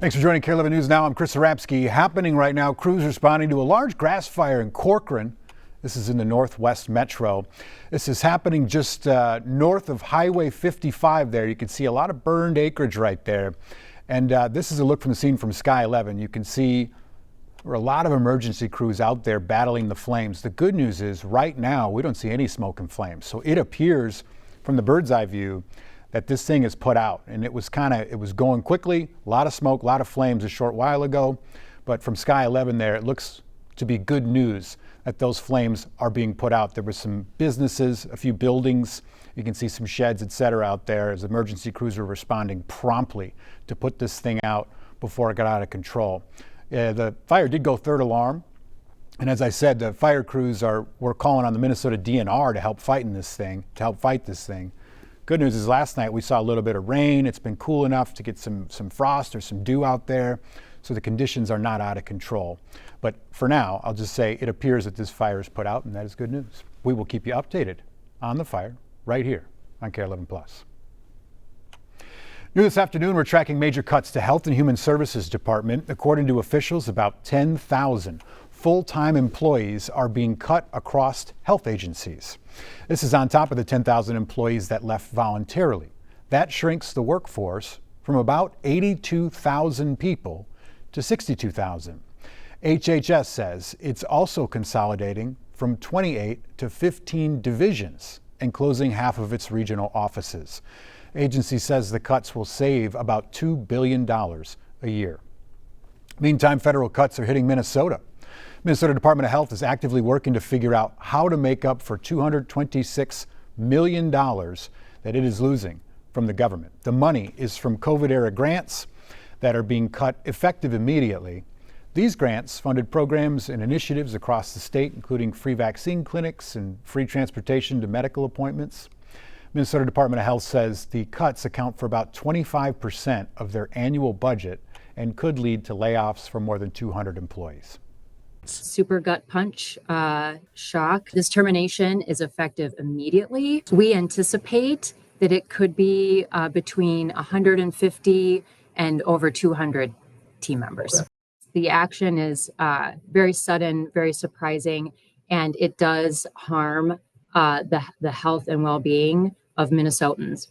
Thanks for joining KARE 11 News Now. I'm Chris Arabsky. Happening right now, crews responding to a large grass fire in Corcoran. This is in the Northwest Metro. This is happening just north of Highway 55 there. You can see a lot of burned acreage right there. And this is a look from the scene from Sky 11. You can see there are a lot of emergency crews out there battling the flames. The good news is right now we don't see any smoke and flames. So it appears from the bird's eye view that this thing is put out, and it was going quickly, a lot of smoke, a lot of flames a short while ago, but from Sky 11 there, it looks to be good news that those flames are being put out. There were some businesses, a few buildings, you can see some sheds, etc. out there as emergency crews were responding promptly to put this thing out before it got out of control. The fire did go third alarm, and as I said, the fire crews were calling on the Minnesota DNR to help fight this thing. Good news is last night we saw a little bit of rain. It's been cool enough to get some frost or some dew out there, so the conditions are not out of control. But for now, I'll just say it appears that this fire is put out, and that is good news. We will keep you updated on the fire right here on KARE 11 Plus. New this afternoon, we're tracking major cuts to Health and Human Services Department. According to officials, about 10,000 full-time employees are being cut across health agencies. This is on top of the 10,000 employees that left voluntarily. That shrinks the workforce from about 82,000 people to 62,000. HHS says it's also consolidating from 28 to 15 divisions and closing half of its regional offices. Agency says the cuts will save about $2 billion a year. Meantime, federal cuts are hitting Minnesota. Minnesota Department of Health is actively working to figure out how to make up for $226 million that it is losing from the government. The money is from COVID-era grants that are being cut effective immediately. These grants funded programs and initiatives across the state, including free vaccine clinics and free transportation to medical appointments. Minnesota Department of Health says the cuts account for about 25% of their annual budget and could lead to layoffs for more than 200 employees. Super gut punch shock. This termination is effective immediately. We anticipate that it could be between 150 and over 200 team members. The action is very sudden, very surprising, and it does harm the health and well-being of Minnesotans.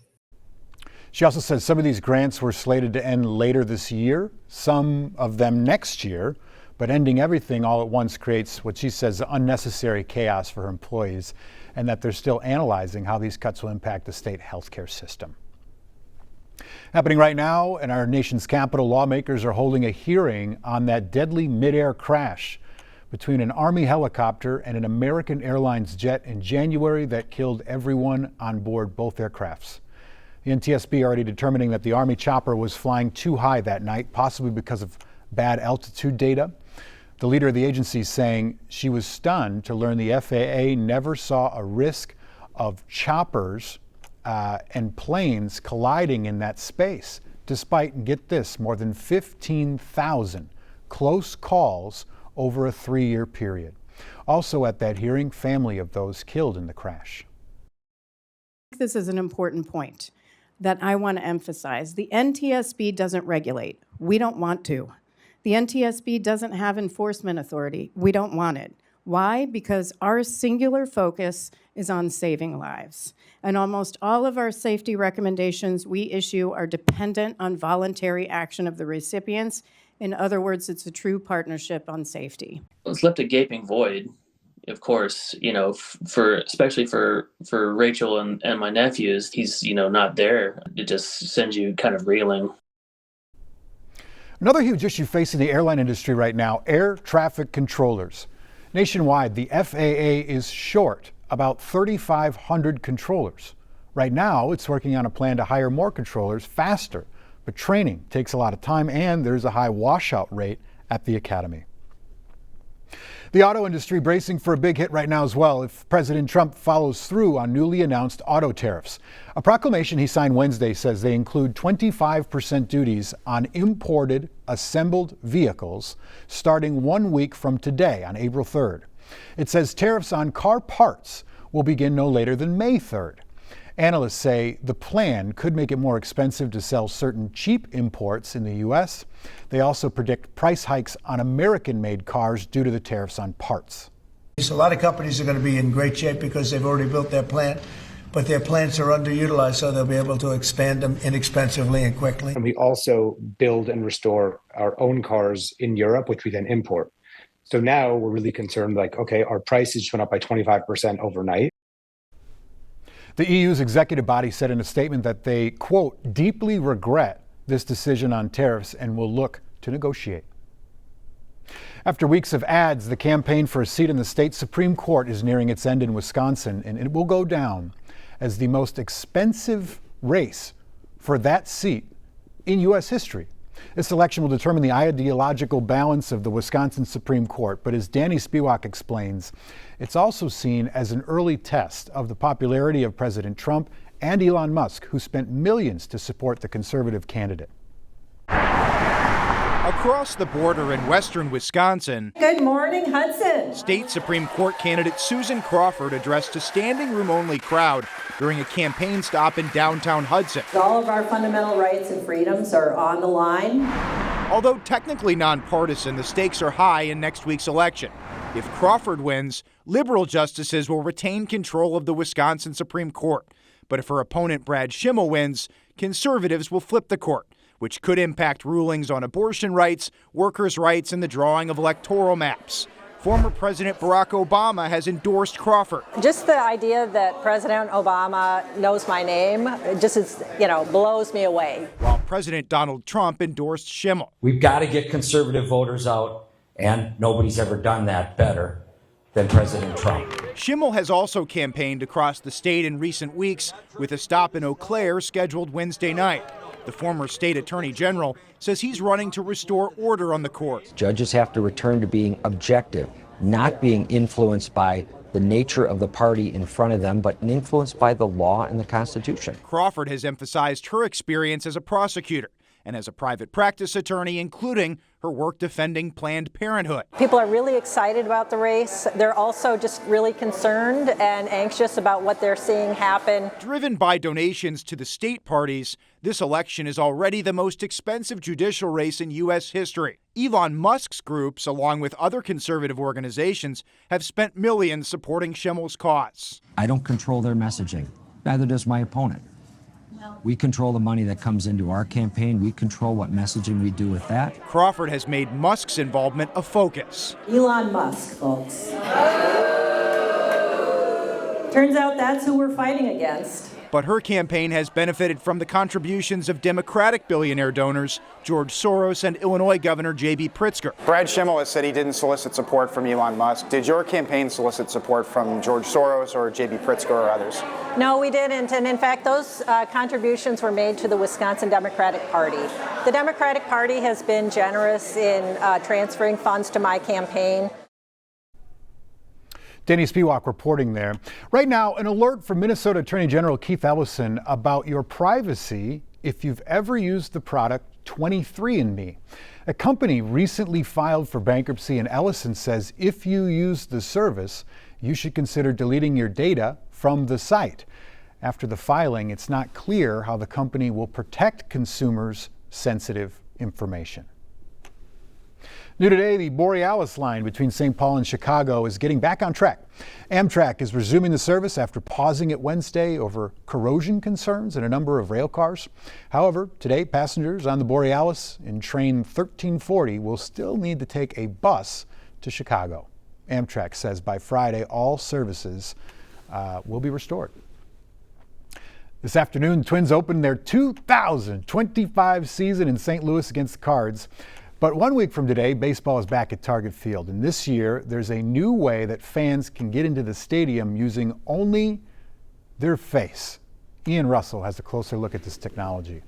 She also says some of these grants were slated to end later this year, some of them next year, but ending everything all at once creates what she says unnecessary chaos for her employees, and that they're still analyzing how these cuts will impact the state healthcare system. Happening right now in our nation's capital, lawmakers are holding a hearing on that deadly midair crash between an Army helicopter and an American Airlines jet in January that killed everyone on board both aircrafts. The NTSB already determining that the Army chopper was flying too high that night, possibly because of bad altitude data. The leader of the agency saying she was stunned to learn the FAA never saw a risk of choppers and planes colliding in that space, despite, get this, more than 15,000 close calls over a 3-year period. Also at that hearing, family of those killed in the crash. This is an important point that I want to emphasize. The NTSB doesn't regulate. We don't want to. The NTSB doesn't have enforcement authority. We don't want it. Why? Because our singular focus is on saving lives. And almost all of our safety recommendations we issue are dependent on voluntary action of the recipients. In other words, it's a true partnership on safety. It's left a gaping void, of course, especially for Rachel and my nephews. He's, not there. It just sends you kind of reeling. Another huge issue facing the airline industry right now, air traffic controllers. Nationwide, the FAA is short about 3,500 controllers. Right now, it's working on a plan to hire more controllers faster, but training takes a lot of time and there's a high washout rate at the academy. The auto industry bracing for a big hit right now as well if President Trump follows through on newly announced auto tariffs. A proclamation he signed Wednesday says they include 25% duties on imported assembled vehicles starting 1 week from today on April 3rd. It says tariffs on car parts will begin no later than May 3rd. Analysts say the plan could make it more expensive to sell certain cheap imports in the U.S. They also predict price hikes on American-made cars due to the tariffs on parts. So a lot of companies are going to be in great shape because they've already built their plant, but their plants are underutilized, so they'll be able to expand them inexpensively and quickly. And we also build and restore our own cars in Europe, which we then import. So now we're really concerned, like, okay, our prices went up by 25% overnight. The EU's executive body said in a statement that they, quote, deeply regret this decision on tariffs and will look to negotiate. After weeks of ads, the campaign for a seat in the state Supreme Court is nearing its end in Wisconsin, and it will go down as the most expensive race for that seat in U.S. history. This election will determine the ideological balance of the Wisconsin Supreme Court, but as Danny Spiewak explains, it's also seen as an early test of the popularity of President Trump and Elon Musk, who spent millions to support the conservative candidate. Across the border in western Wisconsin, good morning, Hudson. State Supreme Court candidate Susan Crawford addressed a standing room only crowd during a campaign stop in downtown Hudson. All of our fundamental rights and freedoms are on the line. Although technically nonpartisan, the stakes are high in next week's election. If Crawford wins, liberal justices will retain control of the Wisconsin Supreme Court. But if her opponent Brad Schimel wins, conservatives will flip the court, which could impact rulings on abortion rights, workers' rights, and the drawing of electoral maps. Former President Barack Obama has endorsed Crawford. Just the idea that President Obama knows my name just is, blows me away. While President Donald Trump endorsed Schimel. We've got to get conservative voters out, and nobody's ever done that better than President Trump. Schimel has also campaigned across the state in recent weeks, with a stop in Eau Claire scheduled Wednesday night. The former state attorney general says he's running to restore order on the court. Judges have to return to being objective, not being influenced by the nature of the party in front of them, but influenced by the law and the Constitution. Crawford has emphasized her experience as a prosecutor and as a private practice attorney, including her work defending Planned Parenthood. People are really excited about the race. They're also just really concerned and anxious about what they're seeing happen. Driven by donations to the state parties, this election is already the most expensive judicial race in U.S. history. Elon Musk's groups, along with other conservative organizations, have spent millions supporting Schimel's cause. I don't control their messaging. Neither does my opponent. We control the money that comes into our campaign. We control what messaging we do with that. Crawford has made Musk's involvement a focus. Elon Musk, folks. Turns out that's who we're fighting against. But her campaign has benefited from the contributions of Democratic billionaire donors George Soros and Illinois Governor J.B. Pritzker. Brad Schimel has said he didn't solicit support from Elon Musk. Did your campaign solicit support from George Soros or J.B. Pritzker or others? No, we didn't. And in fact, those contributions were made to the Wisconsin Democratic Party. The Democratic Party has been generous in transferring funds to my campaign. Danny Spiewak reporting there. Right now, an alert from Minnesota Attorney General Keith Ellison about your privacy if you've ever used the product 23andMe. A company recently filed for bankruptcy, and Ellison says if you use the service, you should consider deleting your data from the site. After the filing, it's not clear how the company will protect consumers' sensitive information. New today, the Borealis line between St. Paul and Chicago is getting back on track. Amtrak is resuming the service after pausing it Wednesday over corrosion concerns in a number of rail cars. However, today, passengers on the Borealis in train 1340 will still need to take a bus to Chicago. Amtrak says by Friday, all services will be restored. This afternoon, the Twins opened their 2025 season in St. Louis against the Cards. But 1 week from today, baseball is back at Target Field. And this year, there's a new way that fans can get into the stadium using only their face. Ian Russell has a closer look at this technology.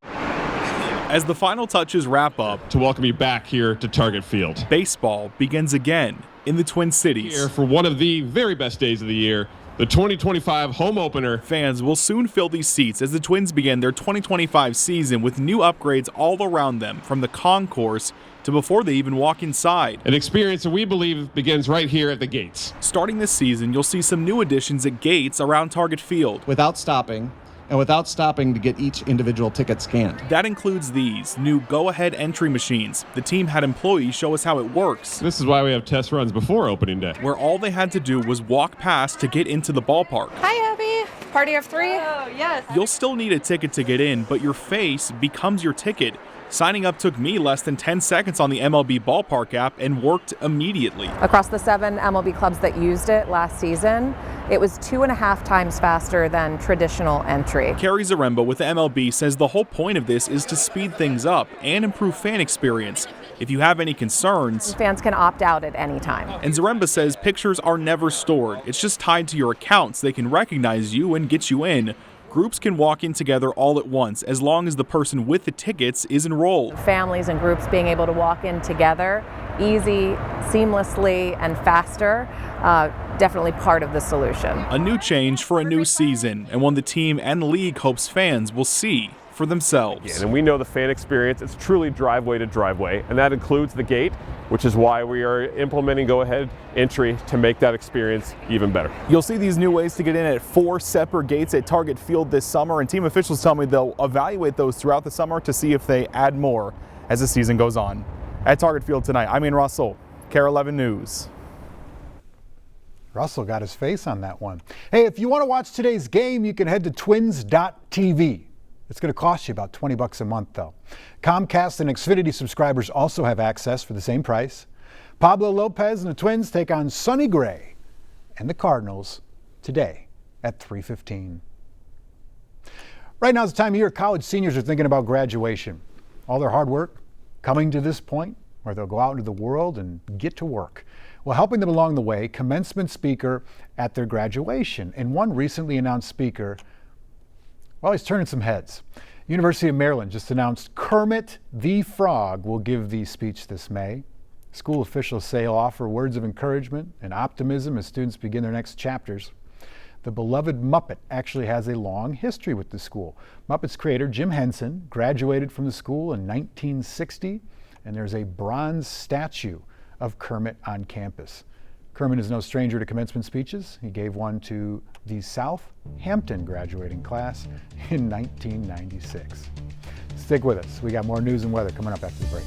As the final touches wrap up to welcome you back here to Target Field, baseball begins again in the Twin Cities. Here for one of the very best days of the year The 2025 home opener. Fans will soon fill these seats as the Twins begin their 2025 season with new upgrades all around them, from the concourse to before they even walk inside. An experience that we believe begins right here at the gates. Starting this season, you'll see some new additions at gates around Target Field. Without stopping to get each individual ticket scanned. That includes these new go-ahead entry machines. The team had employees show us how it works. This is why we have test runs before opening day. Where all they had to do was walk past to get into the ballpark. Hi, Abby. Party of three? Oh, yes. You'll still need a ticket to get in, but your face becomes your ticket. Signing up took me less than 10 seconds on the MLB Ballpark app and worked immediately. Across the 7 MLB clubs that used it last season, it was 2.5 times faster than traditional entry. Carrie Zaremba with the MLB says the whole point of this is to speed things up and improve fan experience. If you have any concerns, fans can opt out at any time. And Zaremba says pictures are never stored. It's just tied to your account so they can recognize you and get you in. Groups can walk in together all at once as long as the person with the tickets is enrolled. Families and groups being able to walk in together, easy, seamlessly, and faster, definitely part of the solution. A new change for a new season, and one the team and the league hopes fans will see for themselves. And we know the fan experience, it's truly driveway to driveway, and that includes the gate, which is why we are implementing go-ahead entry to make that experience even better. You'll see these new ways to get in at 4 separate gates at Target Field this summer, and team officials tell me they'll evaluate those throughout the summer to see if they add more as the season goes on. At Target Field tonight, I'm Ian Russell, KARE 11 News. Russell got his face on that one. Hey, if you want to watch today's game, you can head to twins.tv. It's going to cost you about $20 a month, though. Comcast and Xfinity subscribers also have access for the same price. Pablo Lopez and the Twins take on Sonny Gray and the Cardinals today at 3:15. Right now is the time of year college seniors are thinking about graduation. All their hard work coming to this point where they'll go out into the world and get to work. Well, helping them along the way, commencement speaker at their graduation. And one recently announced speaker, well, he's turning some heads. University of Maryland just announced Kermit the Frog will give the speech this May. School officials say he'll offer words of encouragement and optimism as students begin their next chapters. The beloved Muppet actually has a long history with the school. Muppet's creator, Jim Henson, graduated from the school in 1960, and there's a bronze statue of Kermit on campus. Kermit is no stranger to commencement speeches. He gave one to the Southampton graduating class in 1996. Stick with us. We got more news and weather coming up after the break.